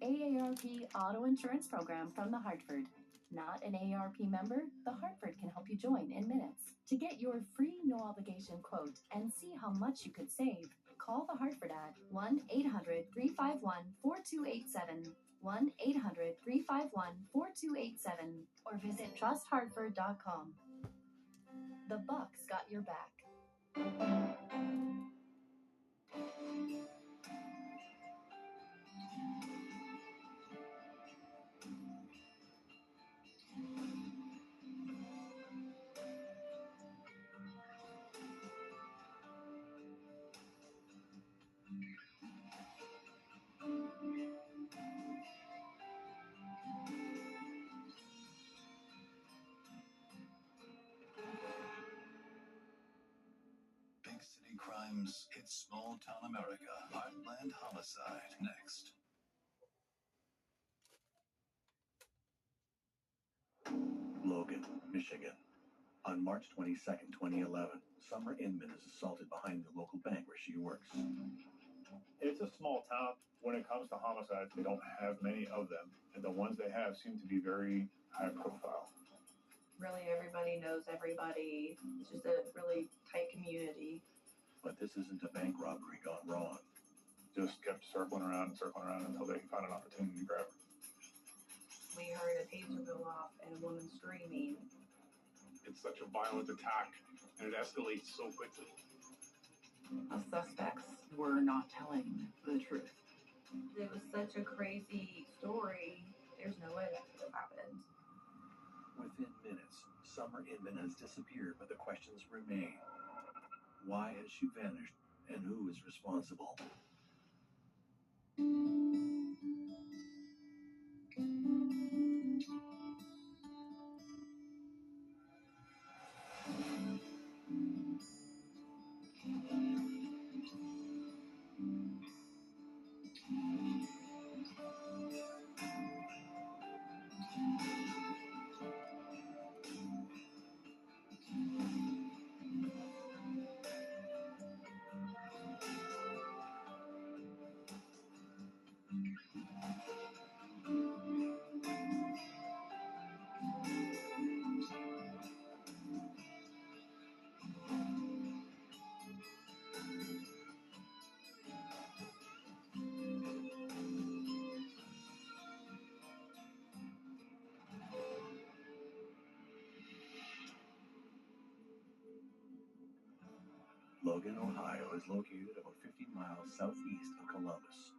AARP Auto Insurance Program from the Hartford. Not an AARP member? The Hartford can help you join in minutes. To get your free no-obligation quote and see how much you could save, call the Hartford at 1-800-351-4287, 1-800-351-4287, or visit trusthartford.com. The Bucks got your back. Big city crimes hit small town America. Heartland homicide next. Logan, Michigan. On March 22nd, 2011, Summer Inman is assaulted behind the local bank where she works. It's a small town. When it comes to homicides, they don't have many of them. And the ones they have seem to be very high profile. Really, everybody knows everybody. It's just a really tight community. But this isn't a bank robbery gone wrong. Just kept circling around until they found an opportunity to grab her. We heard a taser go off and a woman screaming. It's such a violent attack, and it escalates so quickly. The suspects were not telling the truth. It was such a crazy story. There's no way that could have happened. Within minutes, Summer Inman has disappeared, but the questions remain. Why has she vanished, and who is responsible? Logan, Ohio is located about 50 miles southeast of Columbus.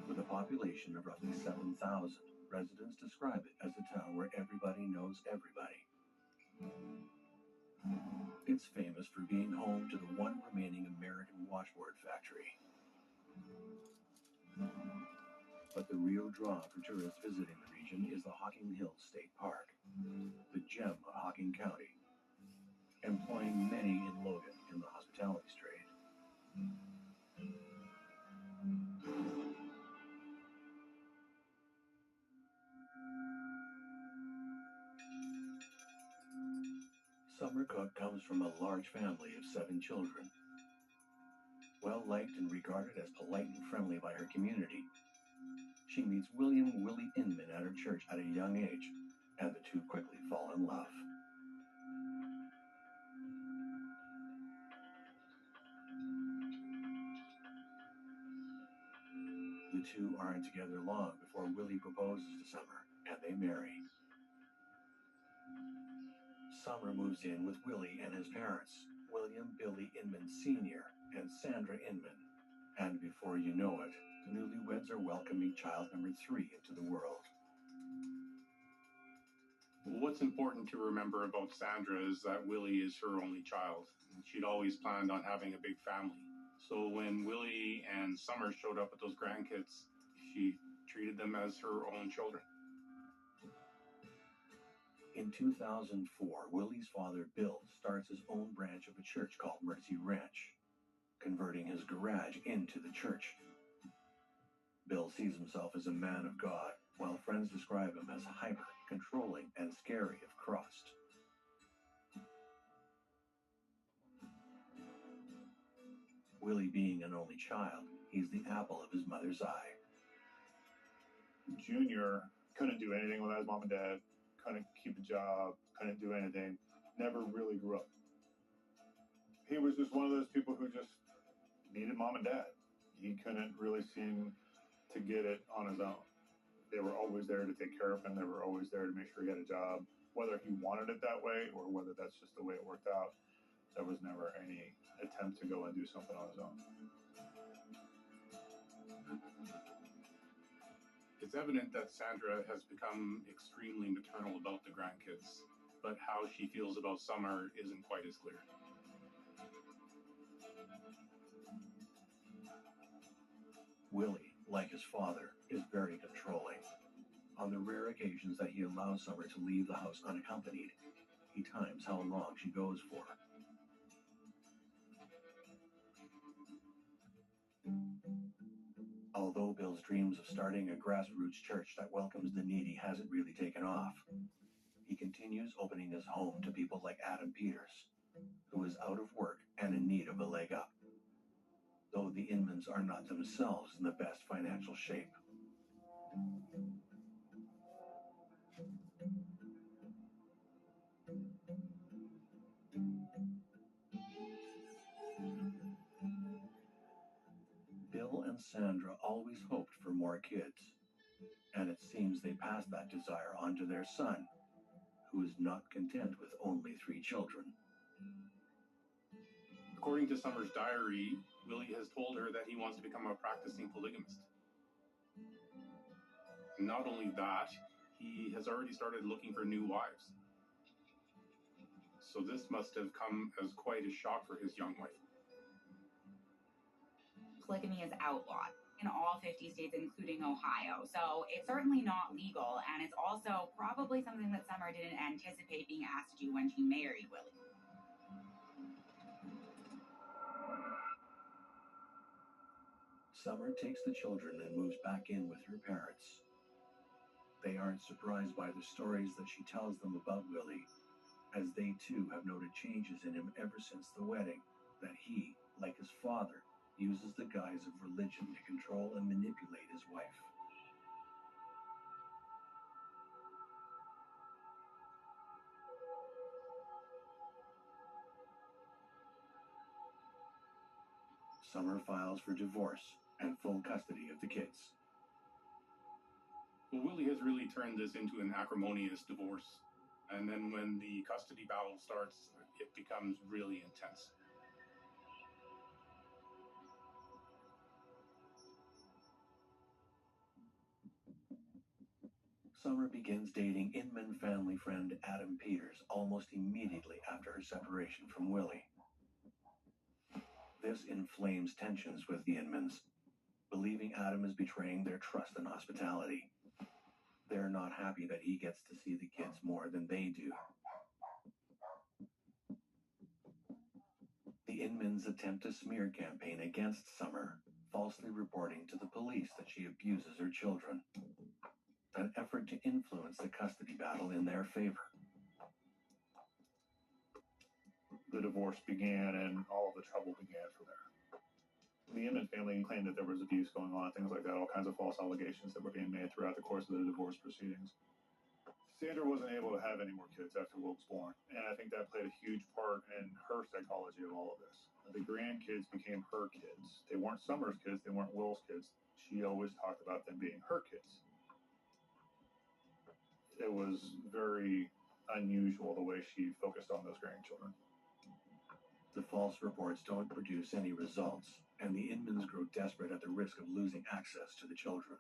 With a population of roughly 7,000, residents describe it as a town where everybody knows everybody. It's famous for being home to the one remaining American washboard factory. But the real draw for tourists visiting the region is the Hocking Hills State Park, the gem of Hocking County, employing many in Logan in the hospitality trade. Summer Cook comes from a large family of 7 children. Well liked and regarded as polite and friendly by her community, she meets William Willie Inman at her church at a young age, and the two quickly fall in love. The two aren't together long before Willie proposes to Summer, and they marry. Summer moves in with Willie and his parents, William Billy Inman Sr. and Sandra Inman. And before you know it, the newlyweds are welcoming child number 3 into the world. What's important to remember about Sandra is that Willie is her only child. She'd always planned on having a big family. So when Willie and Summer showed up with those grandkids, she treated them as her own children. In 2004, Willie's father, Bill, starts his own branch of a church called Mercy Ranch, converting his garage into the church. Bill sees himself as a man of God, while friends describe him as hyper, controlling, and scary if crossed. Willie being an only child, he's the apple of his mother's eye. Junior couldn't do anything without his mom and dad, couldn't keep a job, couldn't do anything, never really grew up. He was just one of those people who just needed mom and dad. He couldn't really seem to get it on his own. They were always there to take care of him. They were always there to make sure he had a job. Whether he wanted it that way or whether that's just the way it worked out, there was never any attempt to go and do something on his own. It's evident that Sandra has become extremely maternal about the grandkids, but how she feels about Summer isn't quite as clear. Willie, like his father, is very controlling. On the rare occasions that he allows Summer to leave the house unaccompanied, he times how long she goes for. Although Bill's dreams of starting a grassroots church that welcomes the needy hasn't really taken off, he continues opening his home to people like Adam Peters, who is out of work and in need of a leg up, though the Inmans are not themselves in the best financial shape. Bill and Sandra always hoped for more kids, and it seems they passed that desire on to their son, who is not content with only 3 children. According to Summer's diary, Willie has told her that he wants to become a practicing polygamist. Not only that, he has already started looking for new wives. So this must have come as quite a shock for his young wife. Polygamy is outlawed in all 50 states, including Ohio. So it's certainly not legal, and it's also probably something that Summer didn't anticipate being asked to do when she married Willie. Summer takes the children and moves back in with her parents. They aren't surprised by the stories that she tells them about Willie, as they too have noted changes in him ever since the wedding, that he, like his father, uses the guise of religion to control and manipulate his wife. Summer files for divorce and full custody of the kids. Well, Willie has really turned this into an acrimonious divorce. And then when the custody battle starts, it becomes really intense. Summer begins dating Inman family friend Adam Peters almost immediately after her separation from Willie. This inflames tensions with the Inmans, believing Adam is betraying their trust and hospitality. They're not happy that he gets to see the kids more than they do. The Inmans attempt a smear campaign against Summer, falsely reporting to the police that she abuses her children. An effort to influence the custody battle in their favor. The divorce began and all of the trouble began from there. The Inman family claimed that there was abuse going on, things like that, all kinds of false allegations that were being made throughout the course of the divorce proceedings. Sandra wasn't able to have any more kids after Will was born, and I think that played a huge part in her psychology of all of this. The grandkids became her kids. They weren't Summer's kids, they weren't Will's kids. She always talked about them being her kids. It was very unusual the way she focused on those grandchildren. The false reports don't produce any results, and the Inmans grow desperate at the risk of losing access to the children.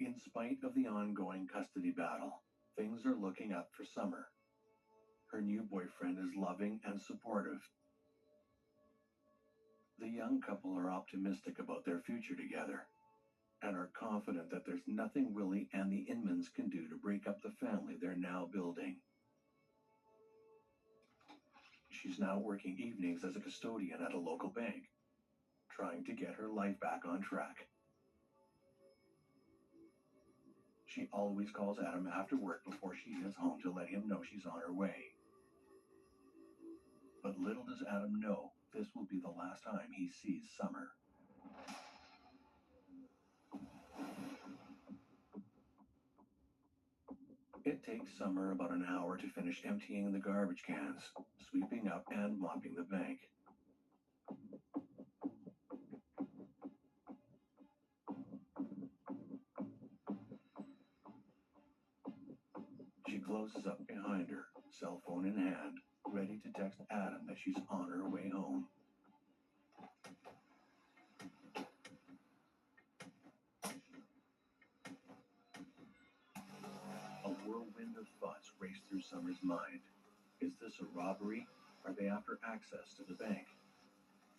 In spite of the ongoing custody battle, things are looking up for Summer. Her new boyfriend is loving and supportive. The young couple are optimistic about their future together, and are confident that there's nothing Willie and the Inmans can do to break up the family they're now building. She's now working evenings as a custodian at a local bank, trying to get her life back on track. She always calls Adam after work before she heads home to let him know she's on her way. Little does Adam know this will be the last time he sees Summer. It takes Summer about an hour to finish emptying the garbage cans, sweeping up and mopping the bank. She closes up behind her, cell phone in hand, ready to text Adam that she's on her way home. A whirlwind of thoughts race through Summer's mind. Is this a robbery? Are they after access to the bank?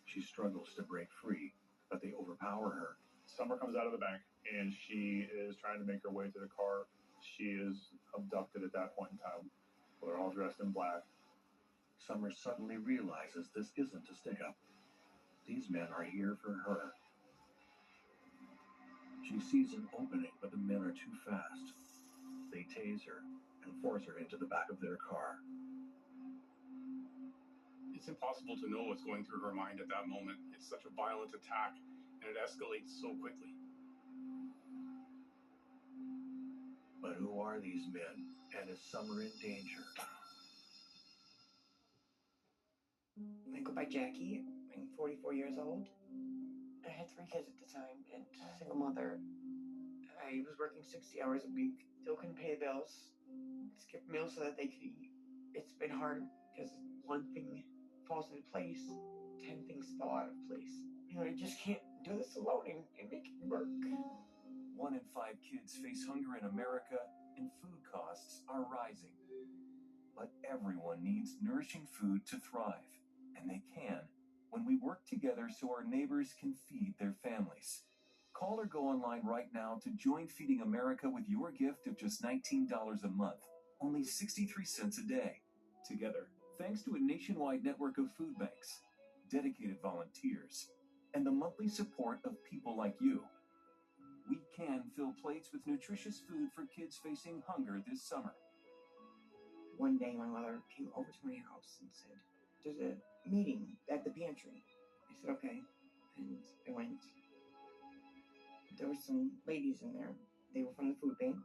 She struggles to break free, but they overpower her. Summer comes out of the bank, and she is trying to make her way to the car. She is abducted at that point in time. They're all dressed in black. Summer suddenly realizes this isn't a stick-up. These men are here for her. She sees an opening, but the men are too fast. They tase her and force her into the back of their car. It's impossible to know what's going through her mind at that moment. It's such a violent attack, and it escalates so quickly. But who are these men, and is Summer in danger? I go by Jackie. I'm 44 years old. I had 3 kids at the time and single mother. I was working 60 hours a week, still couldn't pay the bills, skip meals so that they could eat. It's been hard because one thing falls into place, 10 things fall out of place. You know, I just can't do this alone and make it work. 1 in 5 kids face hunger in America, and food costs are rising. But everyone needs nourishing food to thrive, and they can when we work together so our neighbors can feed their families. Call or go online right now to join Feeding America with your gift of just $19 a month, only 63 cents a day. Together, thanks to a nationwide network of food banks, dedicated volunteers, and the monthly support of people like you, we can fill plates with nutritious food for kids facing hunger this summer. One day my mother came over to my house and said, "There's a meeting at the pantry." I said, "Okay." And I went. There were some ladies in there. They were from the food bank.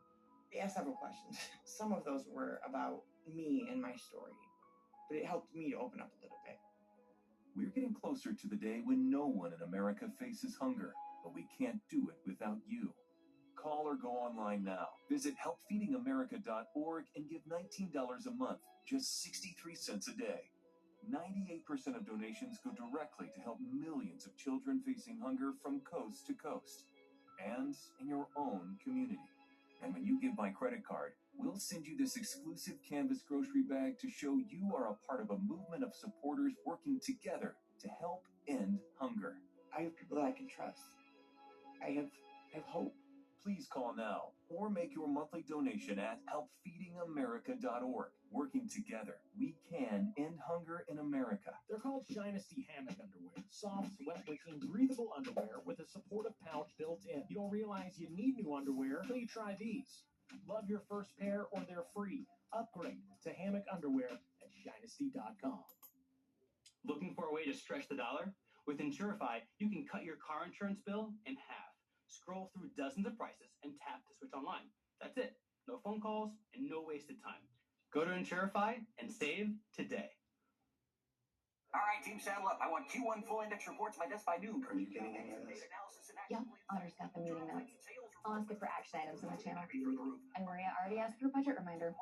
They asked several questions. Some of those were about me and my story, but it helped me to open up a little bit. We're getting closer to the day when no one in America faces hunger, but we can't do it without you. Call or go online now. Visit helpfeedingamerica.org and give $19 a month, just 63 cents a day. 98% of donations go directly to help millions of children facing hunger from coast to coast and in your own community. And when you give by credit card, we'll send you this exclusive canvas grocery bag to show you are a part of a movement of supporters working together to help end hunger. I have people that I can trust. I have hope. Please call now or make your monthly donation at helpfeedingamerica.org. Working together, we can end hunger in America. They're called Shynasty hammock underwear. Soft, sweat-wicking, breathable underwear with a supportive pouch built in. You don't realize you need new underwear until you try these. Love your first pair or they're free. Upgrade to hammock underwear at shynasty.com. Looking for a way to stretch the dollar? With Insurify, you can cut your car insurance bill in half. Scroll through dozens of prices and tap to switch online. That's it. No phone calls and no wasted time. Go to Insurify and save today. All right, team, saddle up. I want Q1 full index reports by desk by noon. Are you getting any of this? Yep, Otter's got the meeting notes. I'll ask it for action items in the channel. And Maria already asked for a budget reminder.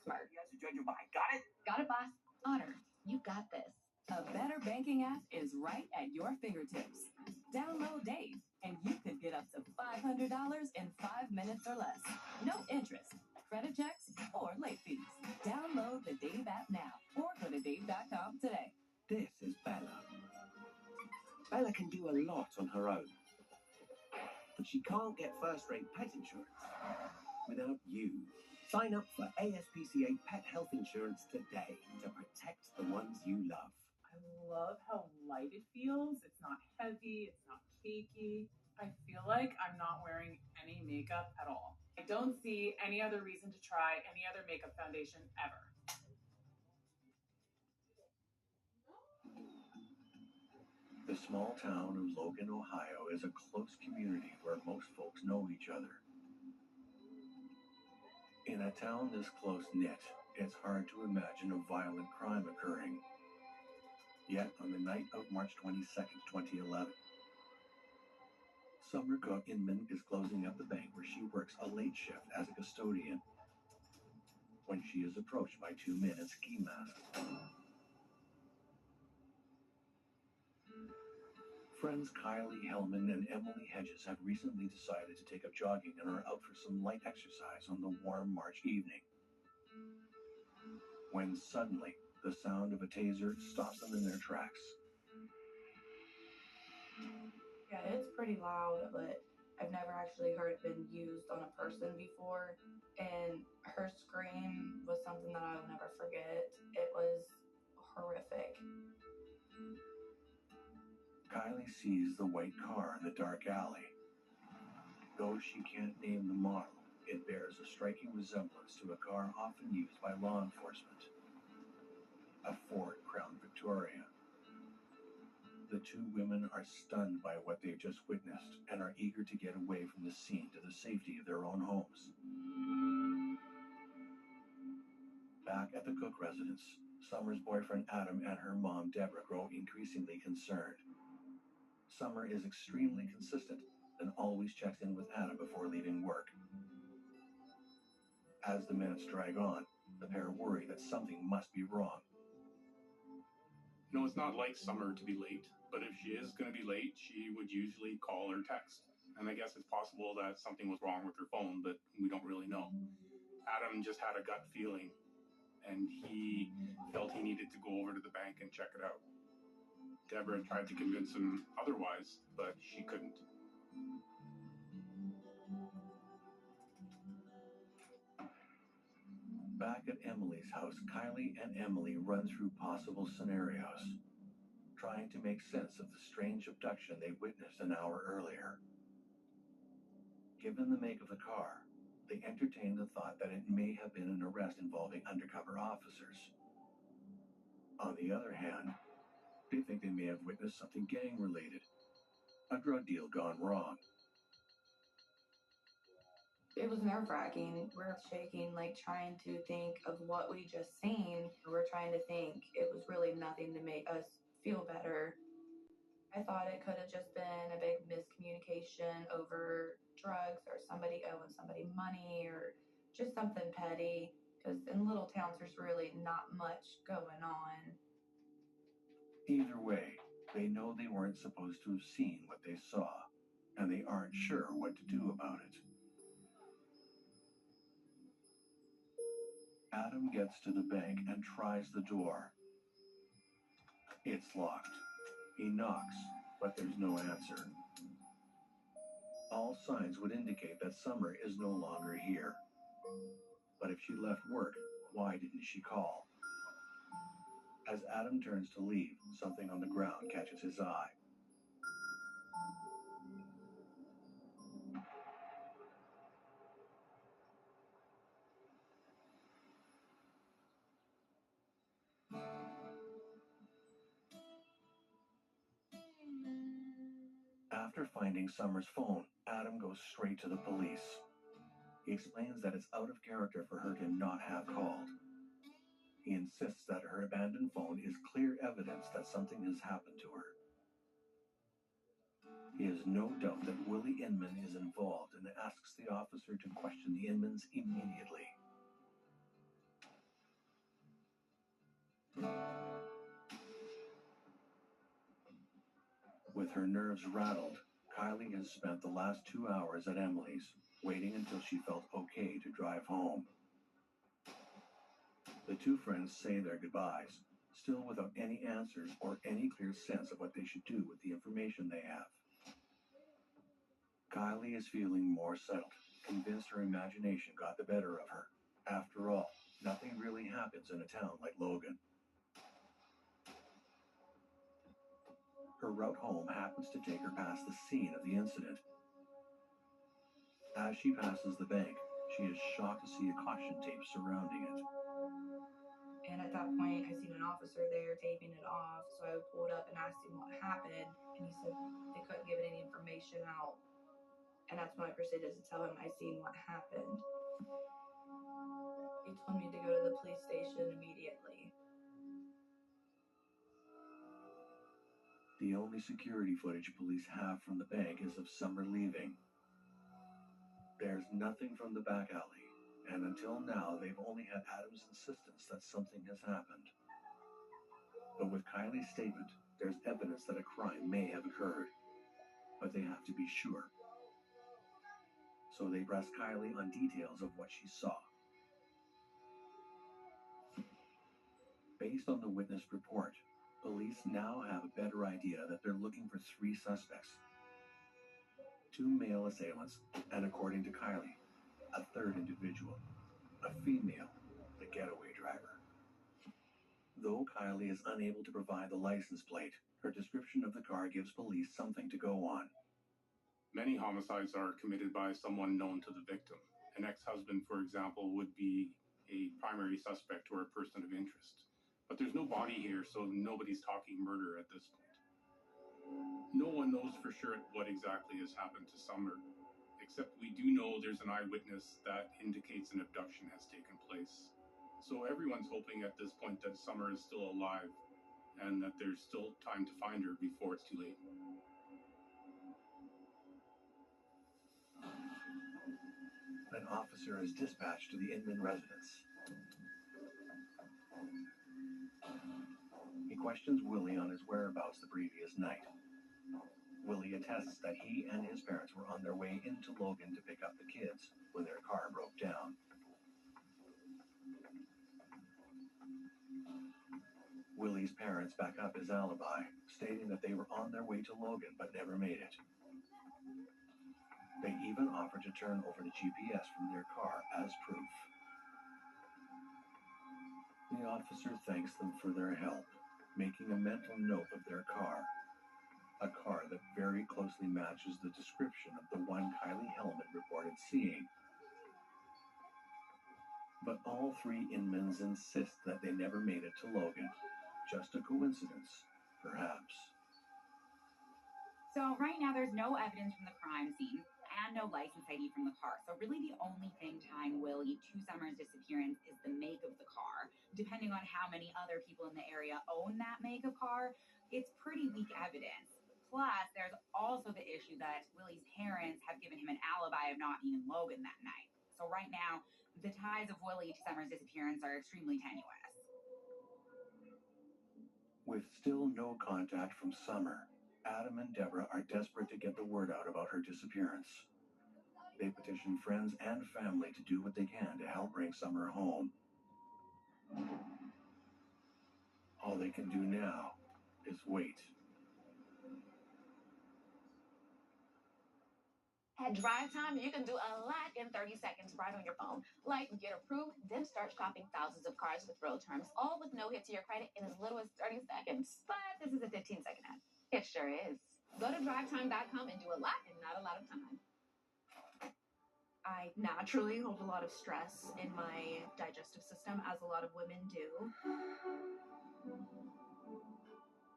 Smart. Got it? Got it, boss. Otter, you got this. A better banking app is right at your fingertips. Download Dave, and you could get up to $500 in 5 minutes or less. No interest, credit checks, or late fees. Download the Dave app now, or go to dave.com today. This is Bella. Bella can do a lot on her own, but she can't get first-rate pet insurance without you. Sign up for ASPCA Pet Health Insurance today to protect the ones you love. I love how light it feels. It's not heavy. It's not cakey. I feel like I'm not wearing any makeup at all. I don't see any other reason to try any other makeup foundation ever. The small town of Logan, Ohio is a close community where most folks know each other. In a town this close-knit, it's hard to imagine a violent crime occurring. Yet, on the night of March 22nd, 2011, Summer Cook Inman is closing up the bank where she works a late shift as a custodian when she is approached by two men in ski masks. Friends Kylie Hellman and Emily Hedges have recently decided to take up jogging and are out for some light exercise on the warm March evening. When suddenly, the sound of a taser stops them in their tracks. Yeah, it's pretty loud, but I've never actually heard it been used on a person before. And her scream was something that I'll never forget. It was horrific. Kylie sees the white car in the dark alley. Though she can't name the model, it bears a striking resemblance to a car often used by law enforcement, a Ford Crown Victoria. The two women are stunned by what they've just witnessed and are eager to get away from the scene to the safety of their own homes. Back at the Cook residence, Summer's boyfriend Adam and her mom Deborah grow increasingly concerned. Summer is extremely consistent and always checks in with Adam before leaving work. As the minutes drag on, the pair worry that something must be wrong. You know, it's not like Summer to be late, but if she is going to be late, she would usually call or text. And I guess it's possible that something was wrong with her phone, but we don't really know. Adam just had a gut feeling, and he felt he needed to go over to the bank and check it out. Deborah tried to convince him otherwise, but she couldn't. Back at Emily's house, Kylie and Emily run through possible scenarios, trying to make sense of the strange abduction they witnessed an hour earlier. Given the make of the car, they entertain the thought that it may have been an arrest involving undercover officers. On the other hand, they think they may have witnessed something gang-related, a drug deal gone wrong. It was nerve-wracking. We're shaking, like trying to think of what we just seen. We're trying to think. It was really nothing to make us feel better. I thought it could have just been a big miscommunication over drugs or somebody owing somebody money or just something petty. Because in little towns, there's really not much going on. Either way, they know they weren't supposed to have seen what they saw, and they aren't sure what to do about it. Adam gets to the bank and tries the door. It's locked. He knocks, but there's no answer. All signs would indicate that Summer is no longer here. But if she left work, why didn't she call? As Adam turns to leave, something on the ground catches his eye. After finding Summer's phone, Adam goes straight to the police. He explains that it's out of character for her to not have called. He insists that her abandoned phone is clear evidence that something has happened to her. He has no doubt that Willie Inman is involved and asks the officer to question the Inmans immediately. With her nerves rattled, Kylie has spent the last 2 hours at Emily's, waiting until she felt okay to drive home. The two friends say their goodbyes, still without any answers or any clear sense of what they should do with the information they have. Kylie is feeling more settled, convinced her imagination got the better of her. After all, nothing really happens in a town like Logan. Her route home happens to take her past the scene of the incident. As she passes the bank, she is shocked to see a caution tape surrounding it. And at that point, I seen an officer there taping it off. So I pulled up and asked him what happened. And he said they couldn't give any information out. And that's when I proceeded to tell him I seen what happened. He told me to go to the police station immediately. The only security footage police have from the bank is of Summer leaving. There's nothing from the back alley, and until now, they've only had Adam's insistence that something has happened. But with Kylie's statement, there's evidence that a crime may have occurred, but they have to be sure. So they press Kylie on details of what she saw. Based on the witness report, police now have a better idea that they're looking for 3 suspects. 2 male assailants, and according to Kylie, a 3rd individual, a female, the getaway driver. Though Kylie is unable to provide the license plate, her description of the car gives police something to go on. Many homicides are committed by someone known to the victim. An ex-husband, for example, would be a primary suspect or a person of interest. But there's no body here, so nobody's talking murder at this point. No one knows for sure what exactly has happened to Summer, except we do know there's an eyewitness that indicates an abduction has taken place. So everyone's hoping at this point that Summer is still alive and that there's still time to find her before it's too late. An officer is dispatched to the Inman residence. He questions Willie on his whereabouts the previous night. Willie attests that he and his parents were on their way into Logan to pick up the kids when their car broke down. Willie's parents back up his alibi, stating that they were on their way to Logan but never made it. They even offered to turn over the GPS from their car as proof. The officer thanks them for their help, making a mental note of their car. A car that very closely matches the description of the one Kylie Hellman reported seeing. But all 3 Inmans insist that they never made it to Logan. Just a coincidence, perhaps. So right now there's no evidence from the crime scene and no license ID from the car. So really the only thing tying Willie to Summer's disappearance is the make of the car. Depending on how many other people in the area own that make of car, it's pretty weak evidence. Plus, there's also the issue that Willie's parents have given him an alibi of not being in Logan that night. So right now, the ties of Willie to Summer's disappearance are extremely tenuous. With still no contact from Summer, Adam and Deborah are desperate to get the word out about her disappearance. They petition friends and family to do what they can to help bring Summer home. All they can do now is wait. At Drive Time, you can do a lot in 30 seconds right on your phone. Like get approved, then start shopping thousands of cars with real terms, all with no hit to your credit in as little as 30 seconds. But this is a 15-second ad. It sure is. Go to drivetime.com and do a lot in not a lot of time. I naturally hold a lot of stress in my digestive system, as a lot of women do.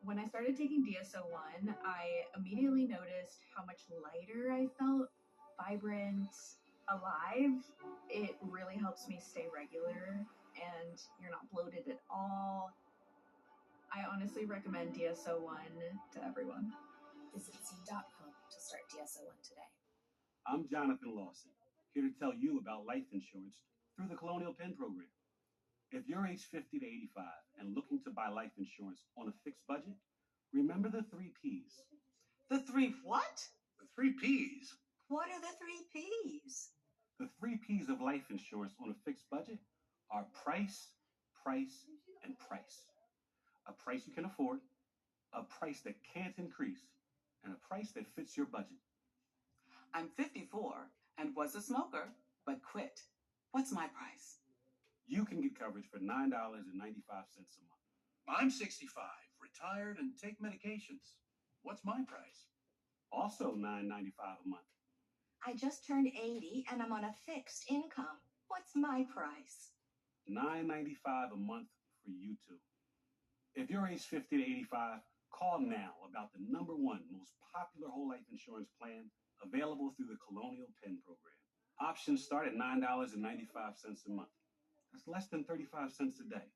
When I started taking DSO1, I immediately noticed how much lighter I felt, vibrant, alive. It really helps me stay regular, and you're not bloated at all. I honestly recommend DSO1 to everyone. Visit Z.com to start DSO1 today. I'm Jonathan Lawson, here to tell you about life insurance through the Colonial Penn program. If you're age 50 to 85 and looking to buy life insurance on a fixed budget, remember the 3 Ps. The 3 what? The 3 Ps. What are the 3 Ps? The 3 Ps of life insurance on a fixed budget are price, price, and price. A price you can afford, a price that can't increase, and a price that fits your budget. I'm 54 and was a smoker, but quit. What's my price? You can get coverage for $9.95 a month. I'm 65, retired, and take medications. What's my price? Also $9.95 a month. I just turned 80 and I'm on a fixed income. What's my price? $9.95 a month for for you too. If you're age 50 to 85, call now about the #1 most popular whole life insurance plan available through the Colonial Penn program. Options start at $9.95 a month. That's less than 35 cents a day.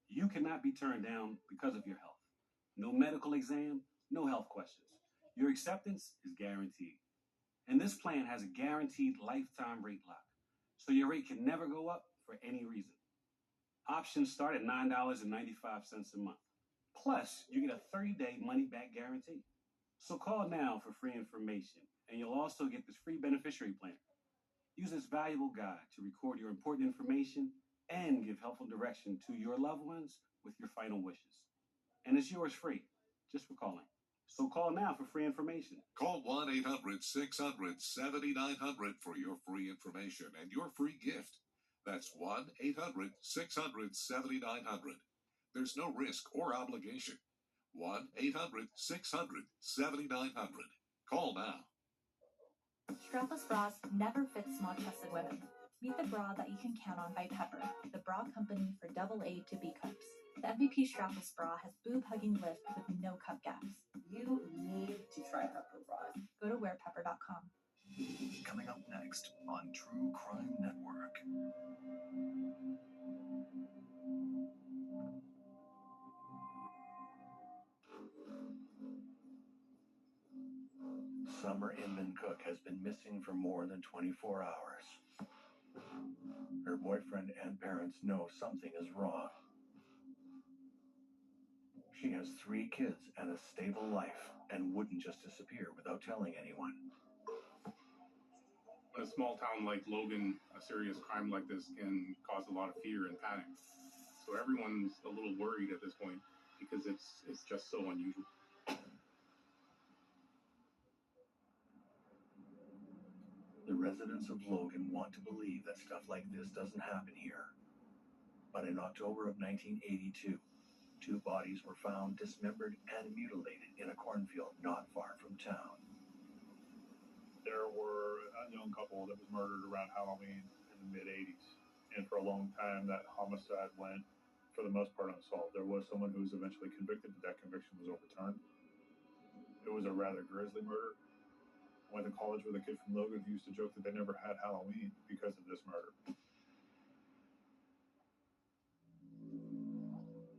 You cannot be turned down because of your health. No medical exam, no health questions. Your acceptance is guaranteed. And this plan has a guaranteed lifetime rate lock, so your rate can never go up for any reason. Options start at $9.95 a month. Plus, you get a 30-day money-back guarantee. So call now for free information, and you'll also get this free beneficiary plan. Use this valuable guide to record your important information and give helpful direction to your loved ones with your final wishes. And it's yours free, just for calling. So call now for free information. Call 1-800-600-7900 for your free information and your free gift. That's 1-800-600-7900. There's no risk or obligation. 1-800-600-7900. Call now. Strapless bras never fit small chested women. Meet the bra that you can count on by Pepper, the bra company for AA to B cups. The MVP strapless bra has boob-hugging lift with no cup gaps. You need to try Pepper bras. Go to wearpepper.com. Coming up next on True Crime Network. Summer Inman Cook has been missing for more than 24 hours. Her boyfriend and parents know something is wrong. She has 3 kids and a stable life and wouldn't just disappear without telling anyone. In a small town like Logan, a serious crime like this can cause a lot of fear and panic. So everyone's a little worried at this point because it's just so unusual. The residents of Logan want to believe that stuff like this doesn't happen here. But in October of 1982, 2 bodies were found dismembered and mutilated in a cornfield not far from town. There were a young couple that was murdered around Halloween in the mid-'80s. And for a long time, that homicide went, for the most part, unsolved. There was someone who was eventually convicted, but that conviction was overturned. It was a rather grisly murder. I went to college with a kid from Logan who used to joke that they never had Halloween because of this murder.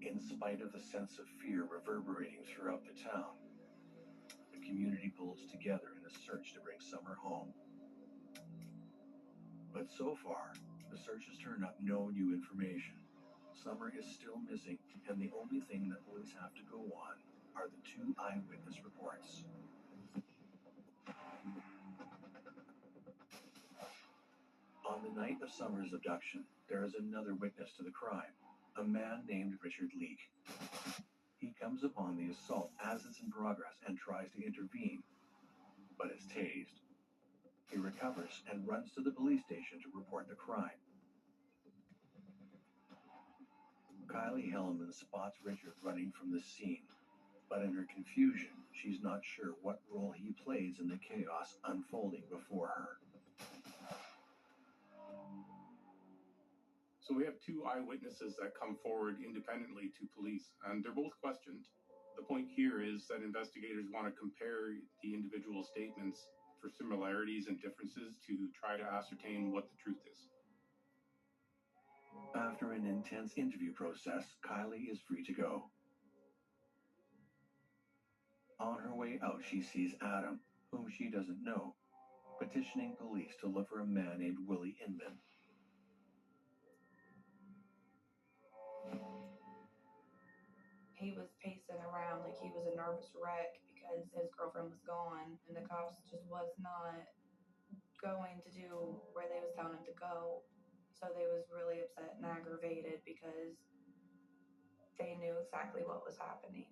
In spite of the sense of fear reverberating throughout the town, the community pulls together in a search to bring Summer home. But so far, the search has turned up no new information. Summer is still missing, and the only thing that police have to go on are the 2 eyewitness reports. On the night of Summer's abduction, there is another witness to the crime, a man named Richard Leake. He comes upon the assault as it's in progress and tries to intervene, but is tased. He recovers and runs to the police station to report the crime. Kylie Hellman spots Richard running from the scene, but in her confusion, she's not sure what role he plays in the chaos unfolding before her. So we have 2 eyewitnesses that come forward independently to police, and they're both questioned. The point here is that investigators want to compare the individual statements for similarities and differences to try to ascertain what the truth is. After an intense interview process, Kylie is free to go. On her way out, she sees Adam, whom she doesn't know, petitioning police to look for a man named Willie Inman. He was pacing around like he was a nervous wreck because his girlfriend was gone and the cops just was not going to do where they was telling him to go. So they was really upset and aggravated because they knew exactly what was happening.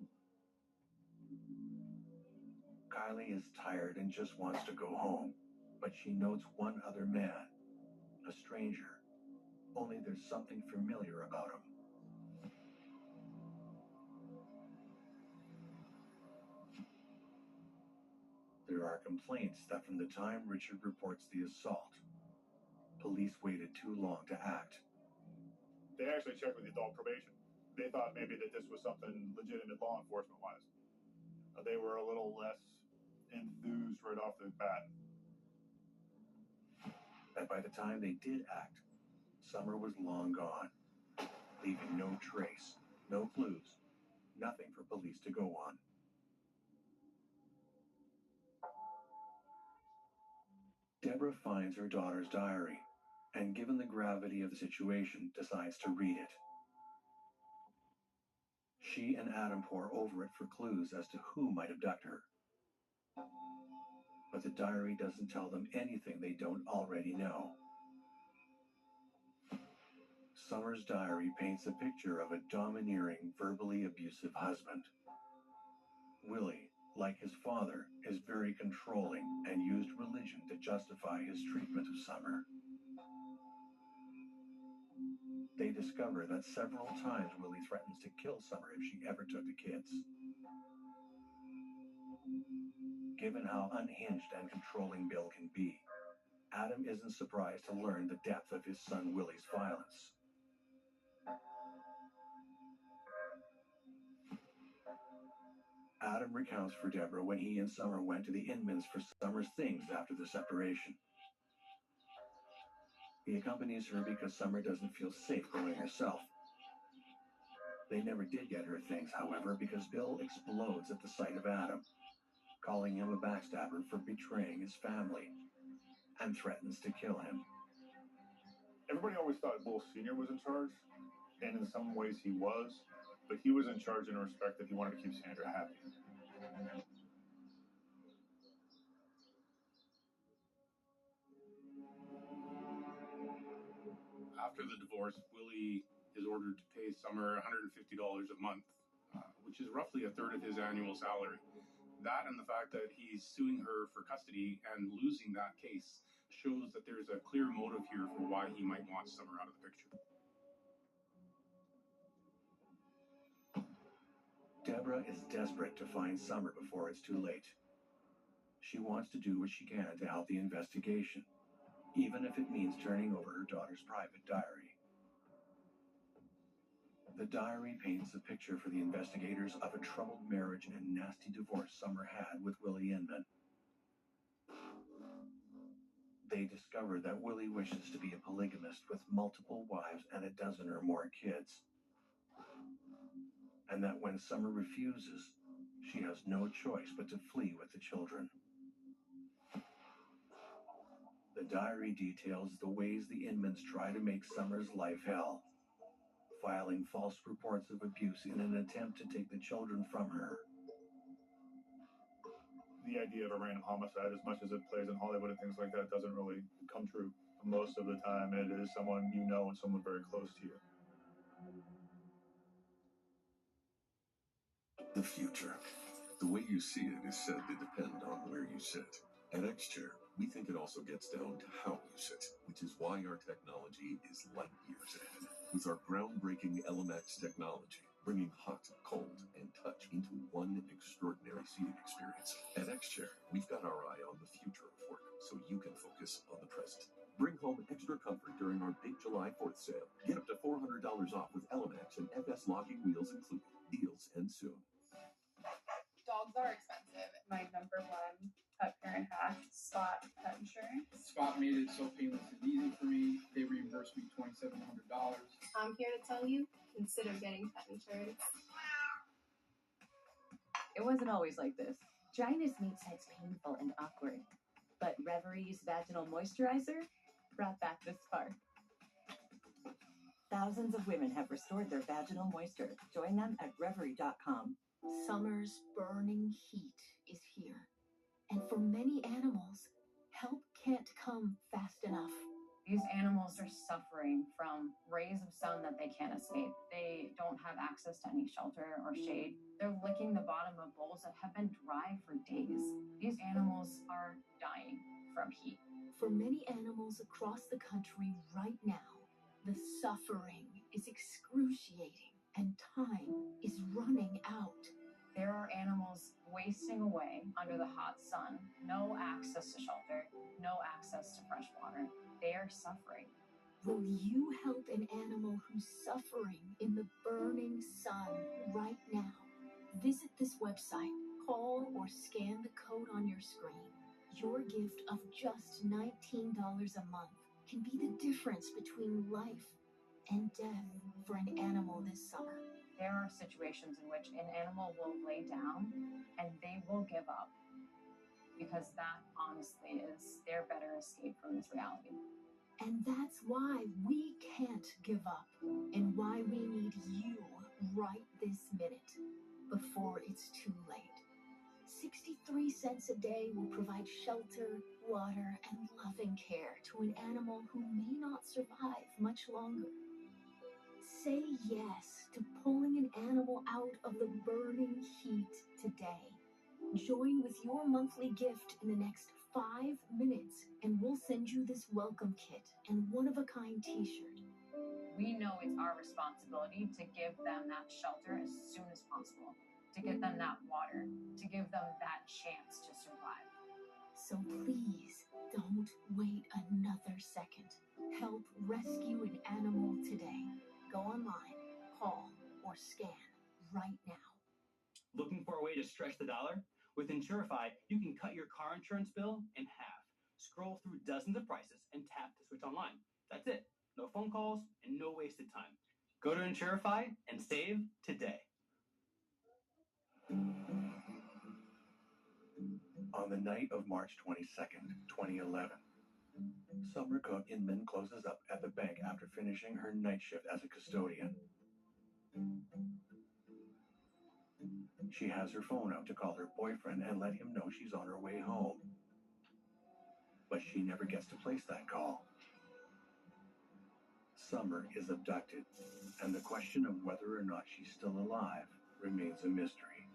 Kylie is tired and just wants to go home, but she notes one other man, a stranger, only there's something familiar about him. There are complaints that from the time Richard reports the assault, police waited too long to act. They actually checked with the adult probation. They thought maybe that this was something legitimate law enforcement wise. They were a little less enthused right off the bat. And by the time they did act, Summer was long gone, leaving no trace, no clues, nothing for police to go on. Deborah finds her daughter's diary, and given the gravity of the situation, decides to read it. She and Adam pore over it for clues as to who might abduct her. But the diary doesn't tell them anything they don't already know. Summer's diary paints a picture of a domineering, verbally abusive husband. Willie, like his father, is very controlling and used religion to justify his treatment of Summer. They discover that several times Willie threatens to kill Summer if she ever took the kids. Given how unhinged and controlling Bill can be, Adam isn't surprised to learn the depth of his son Willie's violence. Adam recounts for Deborah when he and Summer went to the Inmans for Summer's things after the separation. He accompanies her because Summer doesn't feel safe going herself. They never did get her things, however, because Bill explodes at the sight of Adam, calling him a backstabber for betraying his family, and threatens to kill him. Everybody always thought Bull Sr. was in charge, and in some ways he was, but he was in charge in a respect that he wanted to keep Sandra happy. After the divorce, Willie is ordered to pay Summer $150 a month, which is roughly a third of his annual salary. That and the fact that he's suing her for custody and losing that case shows that there's a clear motive here for why he might want Summer out of the picture. Deborah is desperate to find Summer before it's too late. She wants to do what she can to help the investigation, even if it means turning over her daughter's private diary. The diary paints a picture for the investigators of a troubled marriage and nasty divorce Summer had with Willie Inman. They discover that Willie wishes to be a polygamist with multiple wives and a dozen or more kids. And that when Summer refuses, she has no choice but to flee with the children. The diary details the ways the Inmans try to make Summer's life hell, filing false reports of abuse in an attempt to take the children from her. The idea of a random homicide, as much as it plays in Hollywood and things like that, doesn't really come true. Most of the time, it is someone you know and someone very close to you. The future. The way you see it is said to depend on where you sit. At X-Chair, we think it also gets down to how you sit, which is why our technology is light years ahead. With our groundbreaking LMX technology, bringing hot, cold, and touch into one extraordinary seating experience. At X-Chair, we've got our eye on the future of work, so you can focus on the present. Bring home extra comfort during our big July 4th sale. Get up to $400 off with LMX and FS locking wheels included. Deals end soon. Dogs are expensive. My number one pet parent hack, Spot Pet Insurance. Spot made it so painless and easy for me. They reimbursed me $2,700. I'm here to tell you, consider getting pet insurance. It wasn't always like this. Dryness made sex painful and awkward. But Reverie's vaginal moisturizer brought back the spark. Thousands of women have restored their vaginal moisture. Join them at Reverie.com. Summer's burning heat is here. And for many animals, help can't come fast enough. These animals are suffering from rays of sun that they can't escape. They don't have access to any shelter or shade. They're licking the bottom of bowls that have been dry for days. These animals are dying from heat. For many animals across the country right now, the suffering is excruciating and time is running out. There are animals wasting away under the hot sun. No access to shelter, no access to fresh water. They are suffering. Will you help an animal who's suffering in the burning sun right now? Visit this website, call or scan the code on your screen. Your gift of just $19 a month can be the difference between life and death for an animal this summer. There are situations in which an animal will lay down and they will give up because that honestly is their better escape from this reality. And that's why we can't give up and why we need you right this minute before it's too late. 63 cents a day will provide shelter, water, and loving care to an animal who may not survive much longer. Say yes to pulling an animal out of the burning heat today. Join with your monthly gift in the next 5 minutes, and we'll send you this welcome kit and one-of-a-kind t-shirt. We know it's our responsibility to give them that shelter as soon as possible, to get them that water, to give them that chance to survive. So please don't wait another second. Help rescue an animal today. Go online, call, or scan right now. Looking for a way to stretch the dollar? With Insurify, you can cut your car insurance bill in half. Scroll through dozens of prices and tap to switch online. That's it. No phone calls and no wasted time. Go to Insurify and save today. On the night of March 22nd, 2011, Summer Cook Inman closes up at the bank after finishing her night shift as a custodian. She has her phone out to call her boyfriend and let him know she's on her way home. But she never gets to place that call. Summer is abducted, and the question of whether or not she's still alive remains a mystery.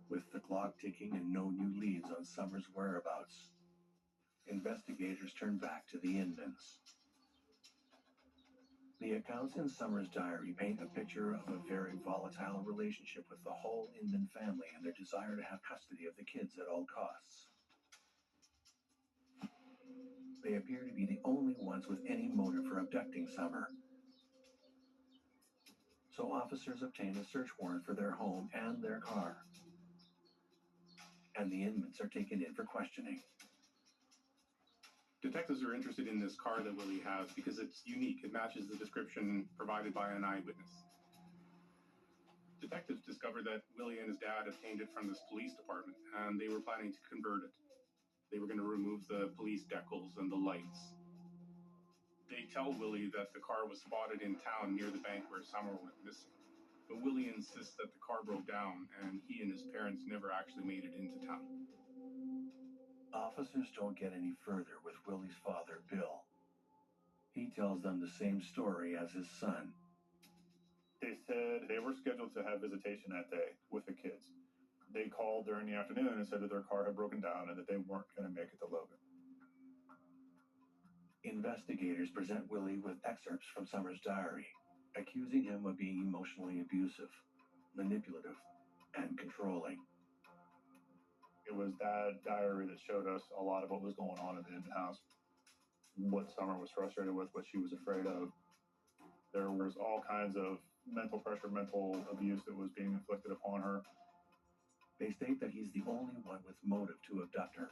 With the clock ticking and no new leads on Summer's whereabouts, investigators turn back to the Inmans. The accounts in Summer's diary paint a picture of a very volatile relationship with the whole Inman family and their desire to have custody of the kids at all costs. They appear to be the only ones with any motive for abducting Summer. So officers obtain a search warrant for their home and their car. And the Inmans are taken in for questioning. Detectives are interested in this car that Willie has because it's unique. It matches the description provided by an eyewitness. Detectives discovered that Willie and his dad obtained it from this police department, and they were planning to convert it. They were going to remove the police decals and the lights. They tell Willie that the car was spotted in town near the bank where Summer went missing. But Willie insists that the car broke down and he and his parents never actually made it into town. Officers don't get any further with Willie's father, Bill. He tells them the same story as his son. They said they were scheduled to have visitation that day with the kids. They called during the afternoon and said that their car had broken down and that they weren't going to make it to Logan. Investigators present Willie with excerpts from Summer's diary, accusing him of being emotionally abusive, manipulative, and controlling. It was that diary that showed us a lot of what was going on in the Inman house, what Summer was frustrated with, what she was afraid of. There was all kinds of mental pressure, mental abuse that was being inflicted upon her. They state that he's the only one with motive to abduct her.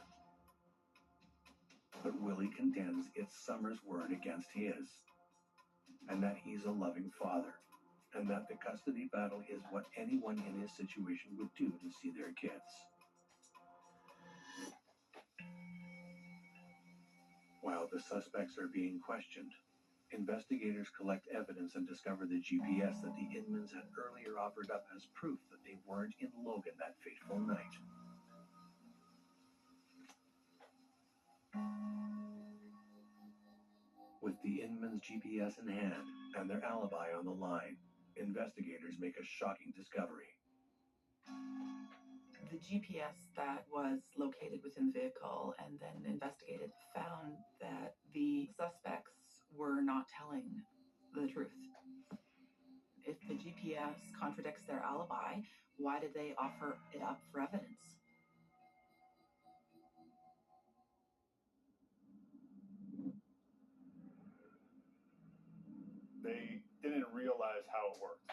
But Willie contends it's Summer's word against his, and that he's a loving father, and that the custody battle is what anyone in his situation would do to see their kids. While the suspects are being questioned, investigators collect evidence and discover the GPS that the Inmans had earlier offered up as proof that they weren't in Logan that fateful night. With the Inman's GPS in hand and their alibi on the line, investigators make a shocking discovery. The GPS that was located within the vehicle and then investigated found that the suspects were not telling the truth. If the GPS contradicts their alibi, why did they offer it up for evidence? They didn't realize how it worked.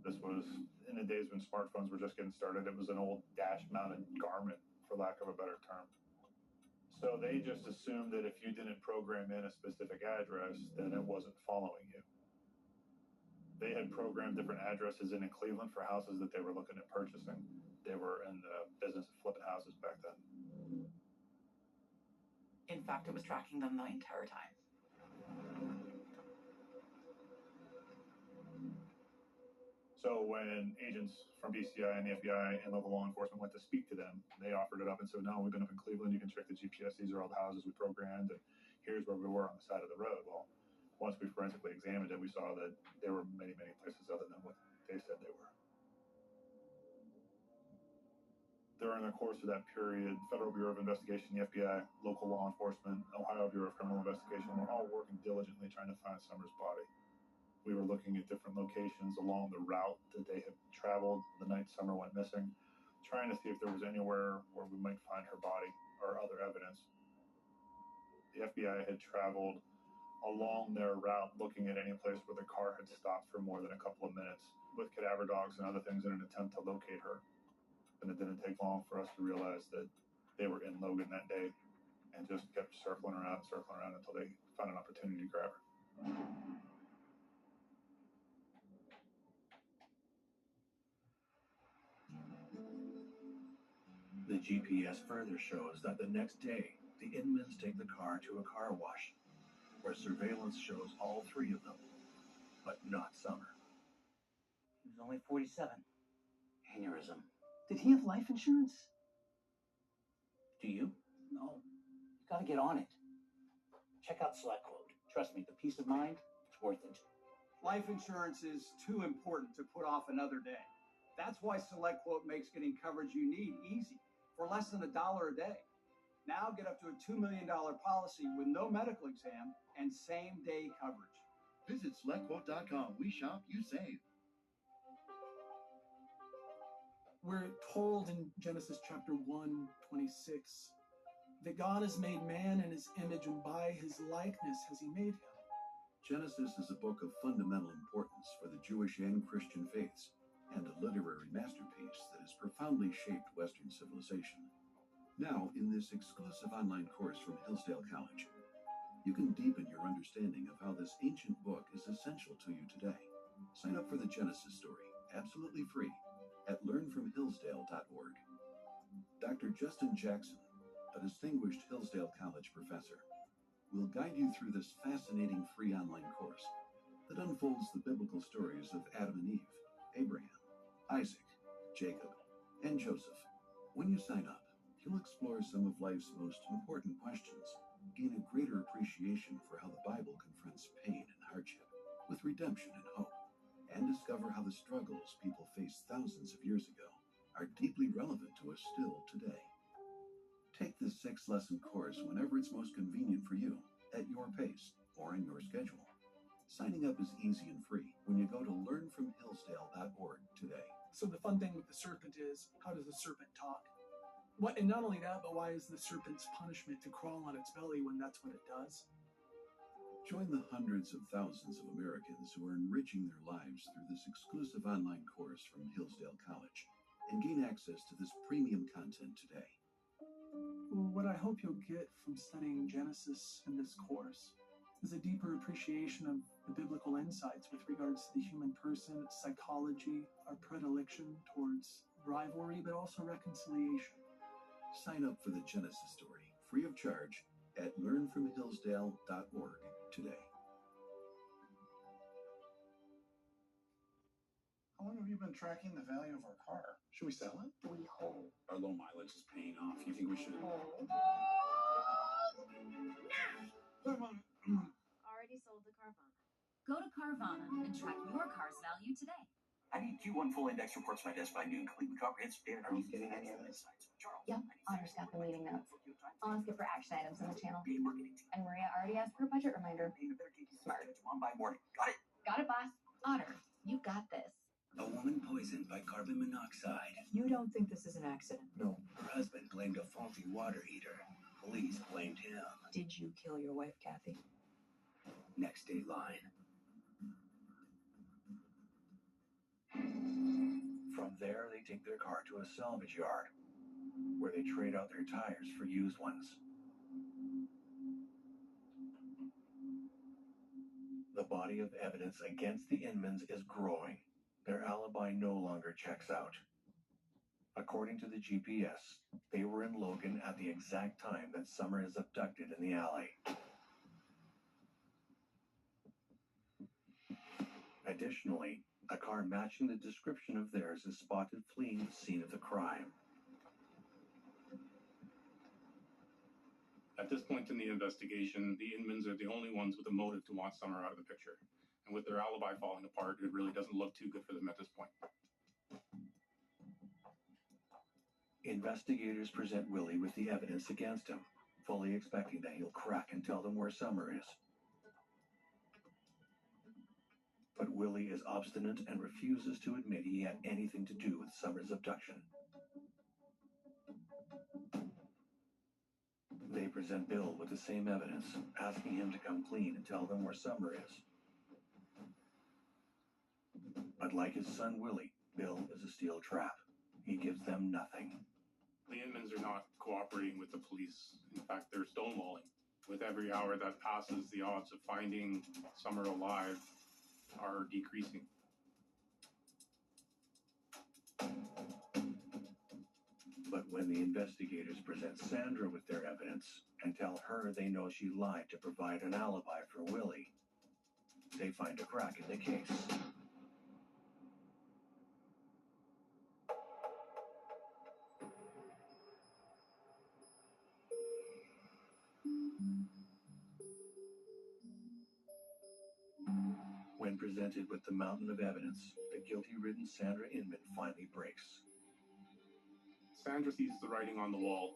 This was in the days when smartphones were just getting started. It was an old dash-mounted garment, for lack of a better term. So they just assumed that if you didn't program in a specific address, then it wasn't following you. They had programmed different addresses in Cleveland for houses that they were looking at purchasing. They were in the business of flipping houses back then. In fact, it was tracking them the entire time. So when agents from BCI and the FBI and local law enforcement went to speak to them, they offered it up and said, no, we've been up in Cleveland. You can check the GPS. These are all the houses we programmed, and here's where we were on the side of the road. Well, once we forensically examined it, we saw that there were many, many places other than what they said they were. During the course of that period, Federal Bureau of Investigation, the FBI, local law enforcement, Ohio Bureau of Criminal Investigation were all working diligently trying to find Summer's body. We were looking at different locations along the route that they had traveled the night Summer went missing, trying to see if there was anywhere where we might find her body or other evidence. The FBI had traveled along their route looking at any place where the car had stopped for more than a couple of minutes with cadaver dogs and other things in an attempt to locate her. And it didn't take long for us to realize that they were in Logan that day and just kept circling around until they found an opportunity to grab her. The GPS further shows that the next day, the Inmans take the car to a car wash, where surveillance shows all three of them, but not Summer. He was only 47. Aneurysm. Did he have life insurance? Do you? No. You gotta get on it. Check out SelectQuote. Trust me, the peace of mind, it's worth it. Life insurance is too important to put off another day. That's why SelectQuote makes getting coverage you need easy, for less than $1 a day. Now get up to a $2 million policy with no medical exam and same-day coverage. Visit SelectQuote.com. We shop, you save. We're told in Genesis chapter 1:26 that God has made man in his image, and by his likeness has he made him. Genesis is a book of fundamental importance for the Jewish and Christian faiths, and a literary masterpiece that has profoundly shaped Western civilization. Now, in this exclusive online course from Hillsdale College, you can deepen your understanding of how this ancient book is essential to you today. Sign up for the Genesis story, absolutely free, at learnfromhillsdale.org. Dr. Justin Jackson, a distinguished Hillsdale College professor, will guide you through this fascinating free online course that unfolds the biblical stories of Adam and Eve, Abraham, Isaac, Jacob, and Joseph. When you sign up, you'll explore some of life's most important questions, gain a greater appreciation for how the Bible confronts pain and hardship with redemption and hope, and discover how the struggles people faced thousands of years ago are deeply relevant to us still today. Take this 6-lesson course whenever it's most convenient for you, at your pace or in your schedule. Signing up is easy and free when you go to learnfromhillsdale.org today. So the fun thing with the serpent is, how does the serpent talk? What, and not only that, but why is the serpent's punishment to crawl on its belly when that's what it does? Join the hundreds of thousands of Americans who are enriching their lives through this exclusive online course from Hillsdale College and gain access to this premium content today. Well, what I hope you'll get from studying Genesis in this course is a deeper appreciation of the biblical insights with regards to the human person, psychology, our predilection towards rivalry, but also reconciliation. Sign up for the Genesis story, free of charge, at learnfromhillsdale.org today. How long have you been tracking the value of our car? Should we sell it? We hold. Our low mileage is paying off. You think we should? Already sold the Carvana. Go to Carvana and track your car's value today. I need Q1 full index reports by desk by noon, complete with comprehensive data. Are you getting any of this? Charles. Yep, Honors got the meeting notes. I'll ask it for action items in the channel. And Maria already asked for a budget reminder. Smart. On by morning. Got it? Got it, boss. Honor, You got this. A woman poisoned by carbon monoxide. You don't think this is an accident? No. Her husband blamed a faulty water heater. Police blamed him. Did you kill your wife, Kathy? Next day line. From there, they take their car to a salvage yard, where they trade out their tires for used ones. The body of evidence against the Inmans is growing. Their alibi no longer checks out. According to the GPS, they were in Logan at the exact time that Summer is abducted in the alley. Additionally, a car matching the description of theirs is spotted fleeing the scene of the crime. At this point in the investigation, the Inmans are the only ones with a motive to want Summer out of the picture. And with their alibi falling apart, it really doesn't look too good for them at this point. Investigators present Willie with the evidence against him, fully expecting that he'll crack and tell them where Summer is. But Willie is obstinate and refuses to admit he had anything to do with Summer's abduction. They present Bill with the same evidence, asking him to come clean and tell them where Summer is. But like his son Willie, Bill is a steel trap. He gives them nothing. The Inmans are not cooperating with the police. In fact, they're stonewalling. With every hour that passes, the odds of finding Summer alive are decreasing. But when the investigators present Sandra with their evidence and tell her they know she lied to provide an alibi for Willie, they find a crack in the case. When presented with the mountain of evidence, the guilty-ridden Sandra Inman finally breaks. Sandra sees the writing on the wall,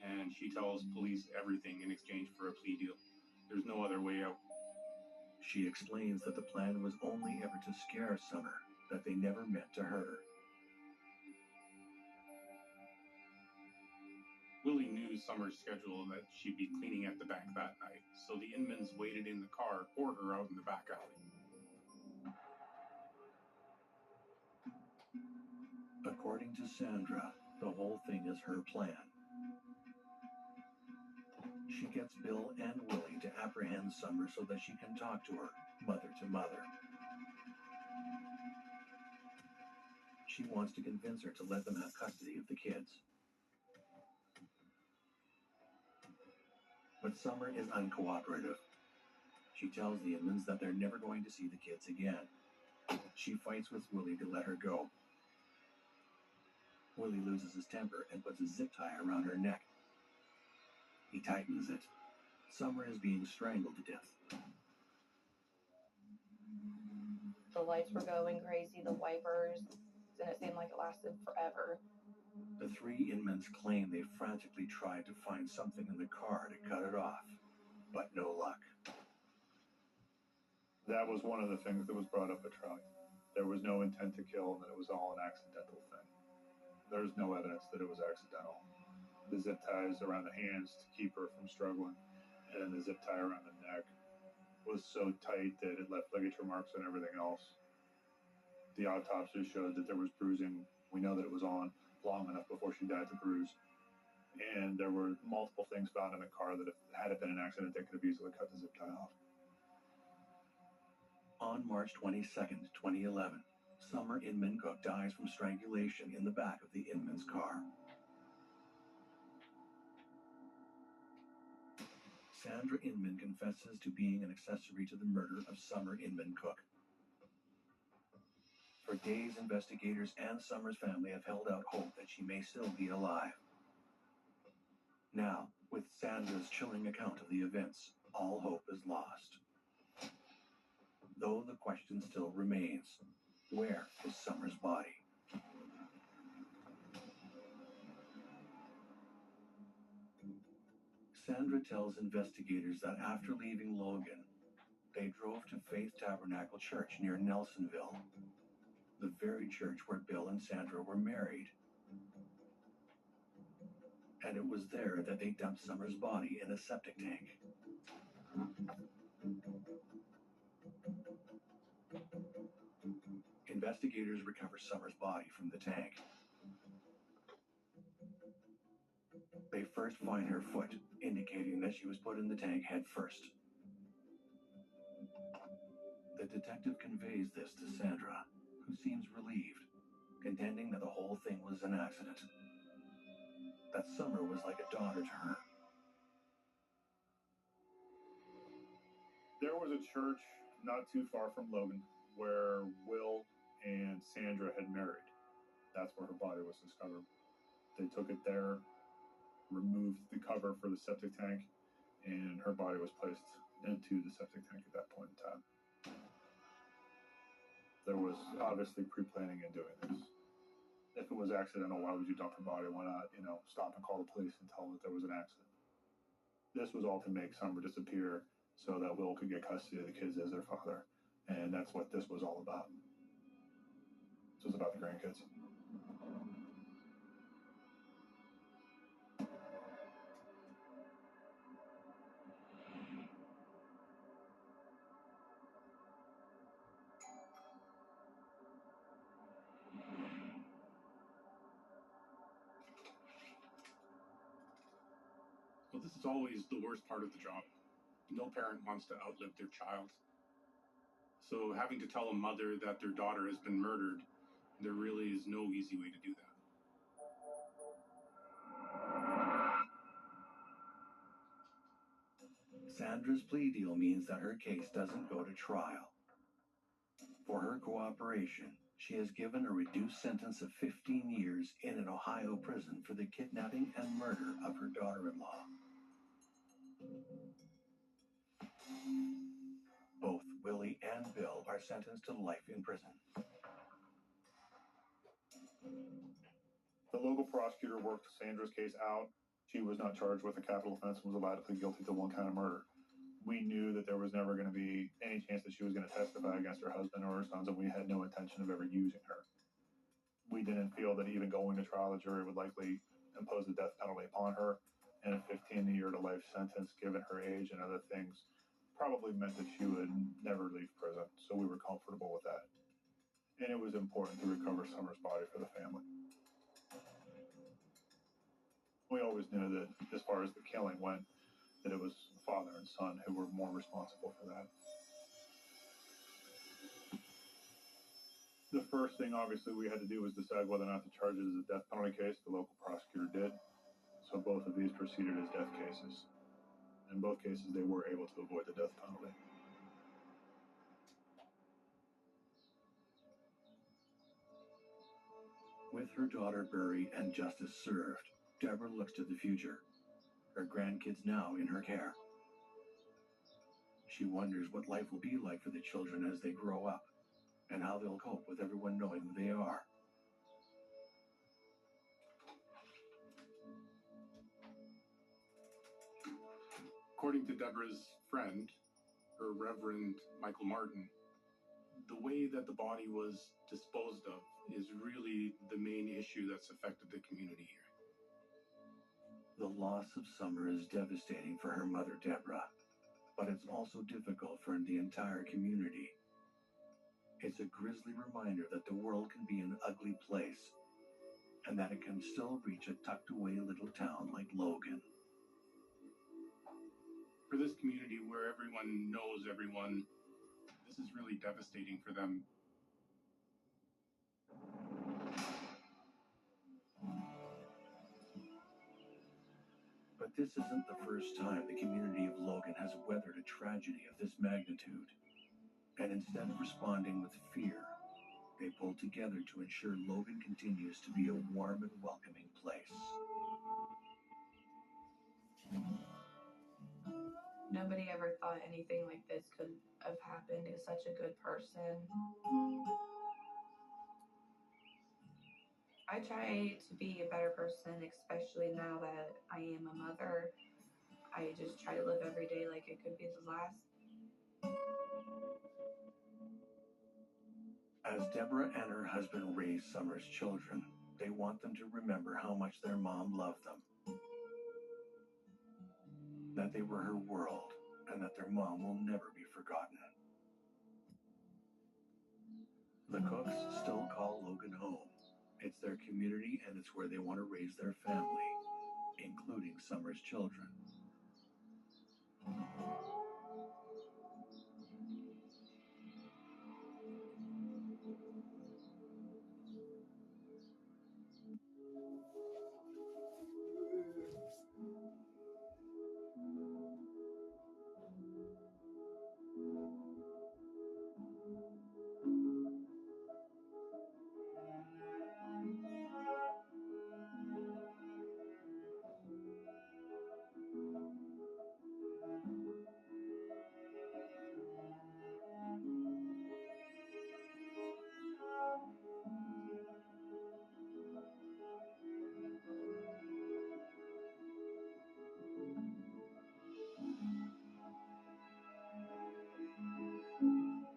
and she tells police everything in exchange for a plea deal. There's no other way out. She explains that the plan was only ever to scare Summer, that they never meant to hurt her. Willie knew Summer's schedule that she'd be cleaning at the bank that night, so the Inmans waited in the car for her out in the back alley. According to Sandra, the whole thing is her plan. She gets Bill and Willie to apprehend Summer so that she can talk to her, mother to mother. She wants to convince her to let them have custody of the kids. But Summer is uncooperative. She tells the Inmans that they're never going to see the kids again. She fights with Willie to let her go. Willie loses his temper and puts a zip tie around her neck. He tightens it. Summer is being strangled to death. The lights were going crazy, the wipers, and it seemed like it lasted forever. The three Inmans claim they frantically tried to find something in the car to cut it off, but no luck. That was one of the things that was brought up at trial. There was no intent to kill, and that it was all an accidental thing. There's no evidence that it was accidental. The zip ties around the hands to keep her from struggling, and the zip tie around the neck was so tight that it left ligature marks and everything else. The autopsy showed that there was bruising. We know that it was on long enough before she died to bruise. And there were multiple things found in the car that if had it been an accident, they could have easily cut the zip tie off. On March 22nd, 2011, Summer Inman Cook dies from strangulation in the back of the Inman's car. Sandra Inman confesses to being an accessory to the murder of Summer Inman Cook. For days, investigators and Summer's family have held out hope that she may still be alive. Now, with Sandra's chilling account of the events, all hope is lost. Though the question still remains, where is Summer's body? Sandra tells investigators that after leaving Logan, they drove to Faith Tabernacle Church near Nelsonville, the very church where Bill and Sandra were married. And it was there that they dumped Summer's body in a septic tank. Investigators recover Summer's body from the tank. They first find her foot, indicating that she was put in the tank head first. The detective conveys this to Sandra, who seems relieved, contending that the whole thing was an accident. That Summer was like a daughter to her. There was a church not too far from Logan where Will and Sandra had married. That's where her body was discovered. They took it there, removed the cover for the septic tank, and her body was placed into the septic tank at that point in time. There was obviously pre-planning in doing this. If it was accidental, why would you dump her body? Why not, stop and call the police and tell them that there was an accident? This was all to make Summer disappear so that Will could get custody of the kids as their father. And that's what this was all about. This was about the grandkids. Well, this is always the worst part of the job. No parent wants to outlive their child. So having to tell a mother that their daughter has been murdered, there really is no easy way to do that. Sandra's plea deal means that her case doesn't go to trial. For her cooperation, she is given a reduced sentence of 15 years in an Ohio prison for the kidnapping and murder of her daughter-in-law. Both Willie and Bill are sentenced to life in prison. The local prosecutor worked Sandra's case out. She was not charged with a capital offense and was allowed to plead guilty to one count of murder. We knew that there was never going to be any chance that she was going to testify against her husband or her sons, and we had no intention of ever using her. We didn't feel that even going to trial, the jury would likely impose the death penalty upon her, and a 15-year to life sentence, given her age and other things, probably meant that she would never leave prison, so we were comfortable with that. And it was important to recover Summer's body for the family. We always knew that as far as the killing went, that it was father and son who were more responsible for that. The first thing, obviously, we had to do was decide whether or not to charge it as a death penalty case. The local prosecutor did. So both of these proceeded as death cases. In both cases, they were able to avoid the death penalty. With her daughter buried and justice served, Deborah looks to the future, her grandkids now in her care. She wonders what life will be like for the children as they grow up, and how they'll cope with everyone knowing who they are. According to Deborah's friend, her Reverend Michael Martin, the way that the body was disposed of is really the main issue that's affected the community here. The loss of Summer is devastating for her mother, Deborah, but it's also difficult for the entire community. It's a grisly reminder that the world can be an ugly place, and that it can still reach a tucked-away little town like Logan. For this community where everyone knows everyone, this is really devastating for them. But this isn't the first time the community of Logan has weathered a tragedy of this magnitude. And instead of responding with fear, they pull together to ensure Logan continues to be a warm and welcoming place. Nobody ever thought anything like this could have happened. He's such a good person. I try to be a better person, especially now that I am a mother. I just try to live every day like it could be the last. As Deborah and her husband raise Summer's children, they want them to remember how much their mom loved them, that they were her world, and that their mom will never be forgotten. The Cooks still call Logan home. It's their community, and it's where they want to raise their family, including Summer's children.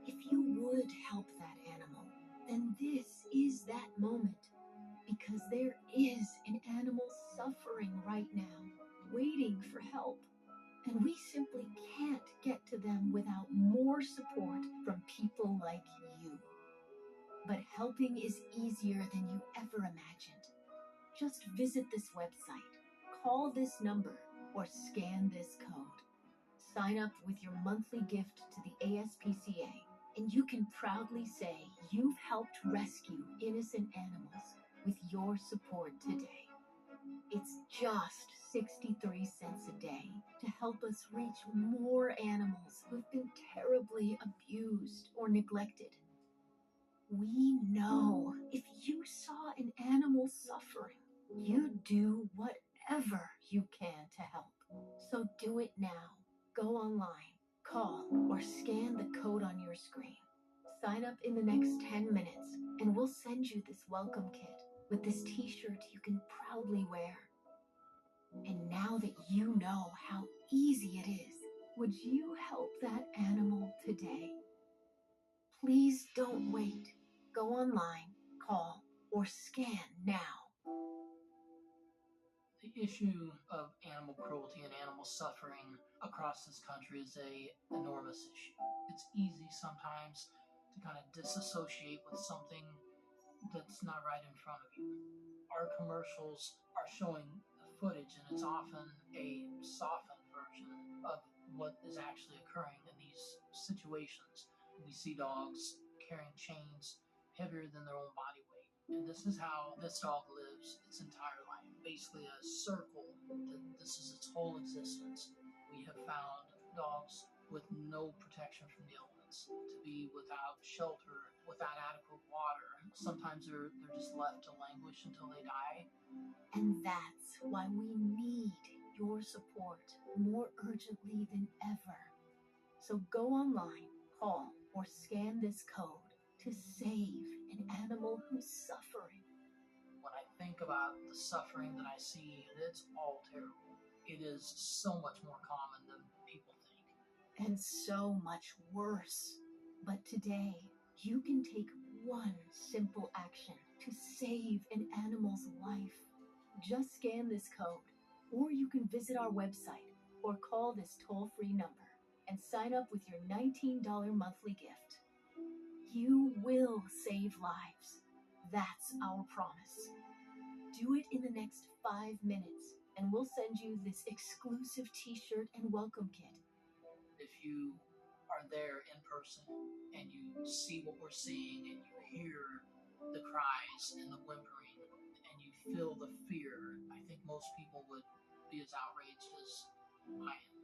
If you would help that animal, then this is that moment. Because there is an animal suffering right now, waiting for help. And we simply can't get to them without more support from people like you. But helping is easier than you ever imagined. Just visit this website, call this number, or scan this code. Sign up with your monthly gift to the ASPCA, and you can proudly say you've helped rescue innocent animals with your support today. It's just 63 cents a day to help us reach more animals who've been terribly abused or neglected. We know if you saw an animal suffering, you'd do whatever you can to help. So do it now. Go online, call, or scan the code on your screen. Sign up in the next 10 minutes, and we'll send you this welcome kit with this t-shirt you can proudly wear. And now that you know how easy it is, would you help that animal today? Please don't wait. Go online, call, or scan now. The issue of animal cruelty and animal suffering across this country is an enormous issue. It's easy sometimes to kind of disassociate with something that's not right in front of you. Our commercials are showing footage, and it's often a softened version of what is actually occurring in these situations. We see dogs carrying chains heavier than their own body weight. And this is how this dog lives its entire life. Basically a circle. This is its whole existence. We have found dogs with no protection from the elements, to be without shelter, without adequate water. Sometimes they're just left to languish until they die. And that's why we need your support more urgently than ever. So go online, call, or scan this code to save an animal who's suffering. When I think about the suffering that I see, it's all terrible. It is so much more common than people think. And so much worse. But today, you can take one simple action to save an animal's life. Just scan this code, or you can visit our website or call this toll-free number and sign up with your $19 monthly gift. You will save lives. That's our promise. Do it in the next 5 minutes, and we'll send you this exclusive t-shirt and welcome kit. If you are there in person and you see what we're seeing and you hear the cries and the whimpering and you feel the fear, I think most people would be as outraged as I am.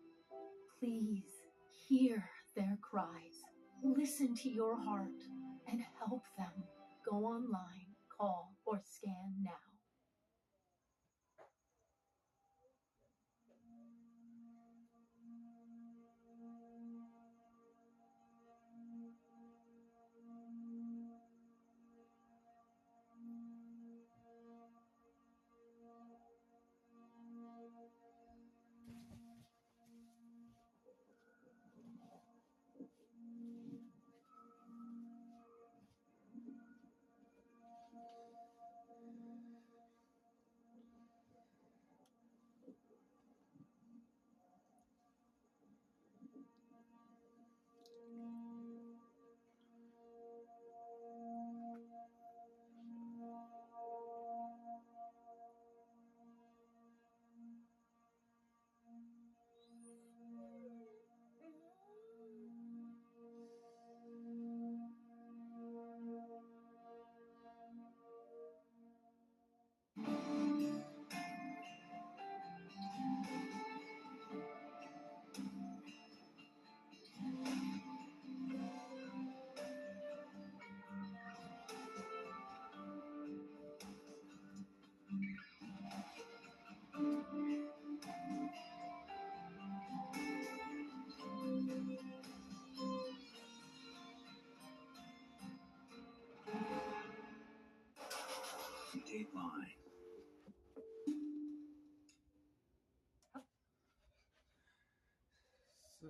Please hear their cries. Listen to your heart and help them. Go online, call, or scan now. state line. So